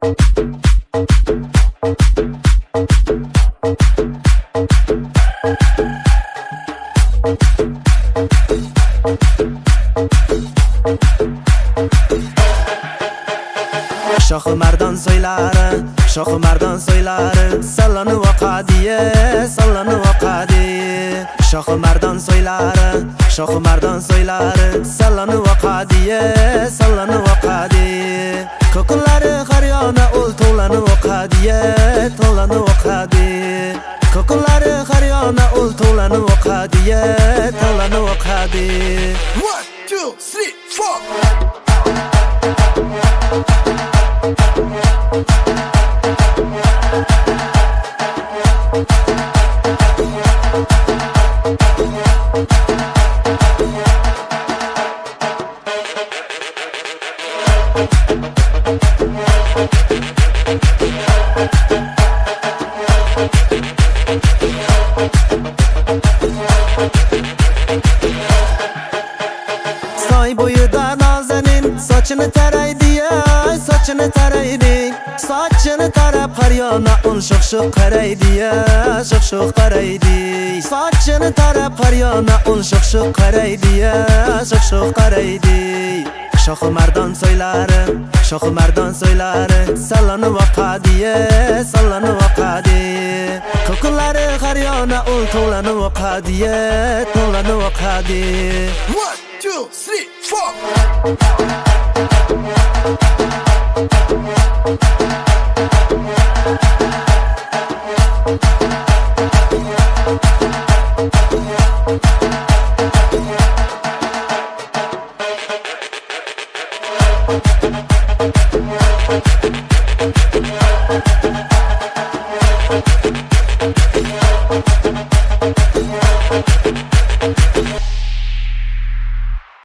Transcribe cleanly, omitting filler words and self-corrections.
Shoxi mardon so'ylari, shoxi mardon so'ylari, sallanib oqadi, sallanib oqadi. Shoxi mardon so'ylari, shoxi mardon so'ylari, sallanib oqadi, sallanib oqadi. Ko'kunlari har yona ul to'lanib oqadi, to'lanib oqadi. Ko'kunlari har yona ul to'lanib oqadi, to'lanib oqadi. 1, 2, 3, 4. Soy bo'yida nazanin sochini taraydi, sochini taraydi. Sochini tarab har yona ul sho'x qaraydi, sho'x qaraydi. Sochini tarab har yona ul sho'x qaraydi, sho'x qaraydi. Shoxi mardon so'ylari, shoxi mardon so'ylari, sallanib oqadi, sallanib oqadi. Ko'kunlari har yona ul to'lanib oqadi, to'lanib oqadi. 1, 2, 3, 4.